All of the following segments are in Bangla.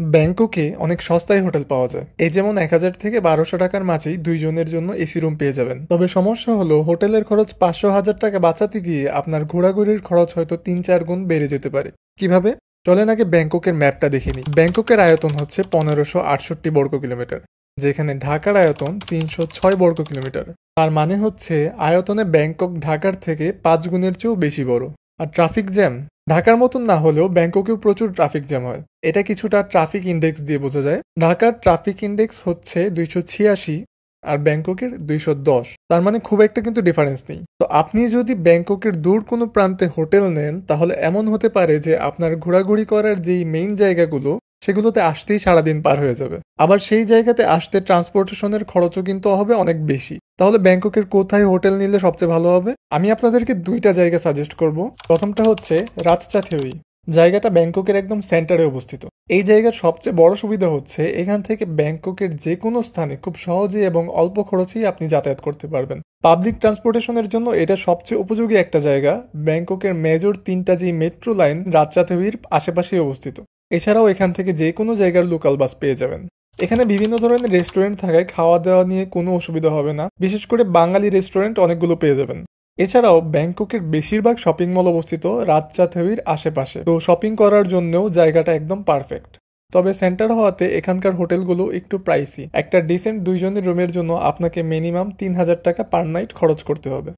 ব্যাংককে অনেক সস্তায় হোটেল পাওয়া যায়। এই যেমন ১,০০০ থেকে ১,২০০ টাকার মাঝেই ২ জনের জন্য এসি রুম পেয়ে যাবেন। তবে সমস্যা হলো হোটেলের খরচ ৫০০,০০০ টাকা বাঁচাতে গিয়ে আপনার ঘোরাঘুরির খরচ হয়তো ৩-৪ গুণ বেড়ে যেতে পারে। কিভাবে? চলেন আগে ব্যাংককের ম্যাপটা দেখে নিই। ব্যাংককের আয়তন হচ্ছে ১৫৬৮ বর্গ কিলোমিটার, যেখানে ঢাকার আয়তন ৩০৬ বর্গ কিলোমিটার। তার মানে হচ্ছে আয়তনে ব্যাংকক ঢাকার থেকে ৫ গুণের চেয়েও বেশি বড়। আর ট্রাফিক জ্যাম ঢাকার মতন না হলেও ব্যাংককেও প্রচুর ট্রাফিক জ্যাম হয়। এটা কিছুটা ট্রাফিক ইন্ডেক্স দিয়ে বোঝা যায়। ঢাকার ট্রাফিক ইন্ডেক্স হচ্ছে ২৮৬ আর ব্যাংককের ২১০। তার মানে খুব একটা কিন্তু ডিফারেন্স নেই। তো আপনি যদি ব্যাংককের দূর কোনো প্রান্তে হোটেল নেন তাহলে এমন হতে পারে যে আপনার ঘোরাঘুরি করার যেই মেইন জায়গাগুলো সেগুলোতে আসতেই সারাদিন পার হয়ে যাবে। আবার সেই জায়গাতে আসতে ট্রান্সপোর্টেশনের খরচও কিন্তু হবে অনেক বেশি। তাহলে ব্যাংককের কোথায় হোটেল নিলে সবচেয়ে ভালো হবে? আমি আপনাদেরকে ২টা জায়গা সাজেস্ট করব। প্রথমটা হচ্ছে রাতচাথেউই। জায়গাটা ব্যাংককের একদম সেন্টারে অবস্থিত। এই জায়গার সবচেয়ে বড় সুবিধা হচ্ছে এখান থেকে ব্যাংককের যে কোনো স্থানে খুব সহজেই এবং অল্প খরচেই আপনি যাতায়াত করতে পারবেন। পাবলিক ট্রান্সপোর্টেশনের জন্য এটা সবচেয়ে উপযোগী একটা জায়গা। ব্যাংককের মেজর ৩টা যে মেট্রো লাইন রাতচাথেউইর আশেপাশেই অবস্থিত। এছাড়াও এখান থেকে যে কোনো জায়গার লোকাল বাস পেয়ে যাবেন। এখানে বিভিন্ন ধরনের রেস্টুরেন্ট থাকায় খাওয়া দাওয়া নিয়ে কোনো অসুবিধা হবে না। বিশেষ করে বাঙালি রেস্টুরেন্ট অনেকগুলো পেয়ে যাবেন। এছাড়াও ব্যাংককের বেশিরভাগ শপিং মল অবস্থিত রাতচাথেউইর আশেপাশে, তো শপিং করার জন্যও জায়গাটা একদম পারফেক্ট। তবে সেন্টার হওয়াতে এখানকার হোটেলগুলো একটু প্রাইসি। একটা ডিসেন্ট ২ জনের রুমের জন্য আপনাকে মিনিমাম ৩,০০০ টাকা পার নাইট খরচ করতে হবে।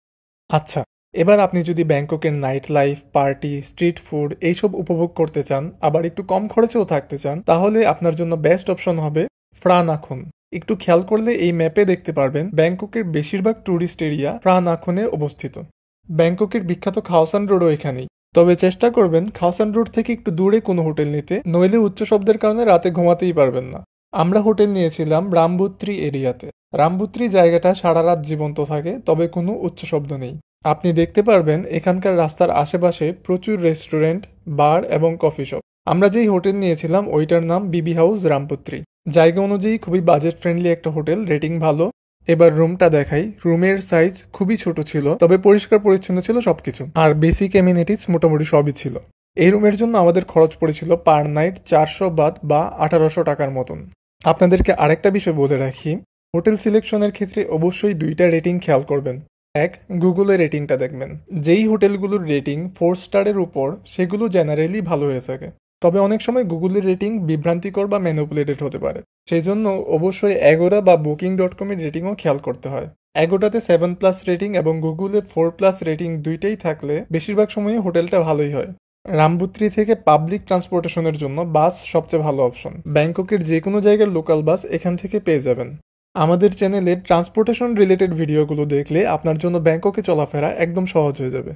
আচ্ছা, এবার আপনি যদি ব্যাংককের night life, party, street food এইসব উপভোগ করতে চান, আবার একটু কম খরচেও থাকতে চান, তাহলে আপনার জন্য বেস্ট অপশন হবে ফ্রা নাখুন। একটু খেয়াল করলে এই ম্যাপে দেখতে পারবেন ব্যাংককের বেশিরভাগ ট্যুরিস্ট এরিয়া ফ্রা নাখুনে অবস্থিত। ব্যাংককের বিখ্যাত খাওসান রোডও এখানেই। তবে চেষ্টা করবেন খাওসান রোড থেকে একটু দূরে কোনো হোটেল নিতে, নইলে উচ্চ শব্দের কারণে রাতে ঘুমাতেই পারবেন না। আমরা হোটেল নিয়েছিলাম রামবুত্রি এরিয়াতে। রামবুত্রি জায়গাটা সারা রাত জীবন্ত থাকে, তবে কোনো উচ্চ শব্দ নেই। আপনি দেখতে পারবেন এখানকার রাস্তার আশেপাশে প্রচুর রেস্টুরেন্ট, বার এবং কফি শপ। আমরা যেই হোটেল নিয়েছিলাম ওইটার নাম বিবি হাউস রামপুত্রি। জায়গা অনুযায়ী খুবই বাজেট ফ্রেন্ডলি একটা হোটেল, রেটিং ভালো। এবার রুমটা দেখাই। রুমের সাইজ খুবই ছোট ছিল, তবে পরিষ্কার পরিচ্ছন্ন ছিল সবকিছু, আর বেসিক এমিনিটিস মোটামুটি সবই ছিল। এই রুমের জন্য আমাদের খরচ পড়েছিল পার নাইট ৪০০ বাত বা ১৮০০ টাকার মতন। আপনাদেরকে আরেকটা বিষয় বলে রাখি, হোটেল সিলেকশনের ক্ষেত্রে অবশ্যই ২টা রেটিং খেয়াল করবেন। এক, গুগলের রেটিংটা দেখবেন। যেই হোটেলগুলোর রেটিং 4 স্টারের উপর সেগুলো জেনারেলি ভালো হয়ে থাকে। তবে অনেক সময় গুগলের রেটিং বিভ্রান্তিকর বা ম্যানিপুলেটেড হতে পারে। সেই জন্য অবশ্যই এগোরা বা বুকিং.com-এর রেটিংও খেয়াল করতে হয়। এগোটাতে 7+ রেটিং এবং গুগলে 4+ রেটিং দুইটাই থাকলে বেশিরভাগ সময়ে হোটেলটা ভালোই হয়। রামবুত্রি থেকে পাবলিক ট্রান্সপোর্টেশনের জন্য বাস সবচেয়ে ভালো অপশন। ব্যাংককের যে কোনো জায়গার লোকাল বাস এখান থেকে পেয়ে যাবেন। আমাদের চ্যানেলে ট্রান্সপোর্টেশন রিলেটেড ভিডিওগুলো দেখলে আপনার জন্য ব্যাংককে চলাফেরা একদম সহজ হয়ে যাবে।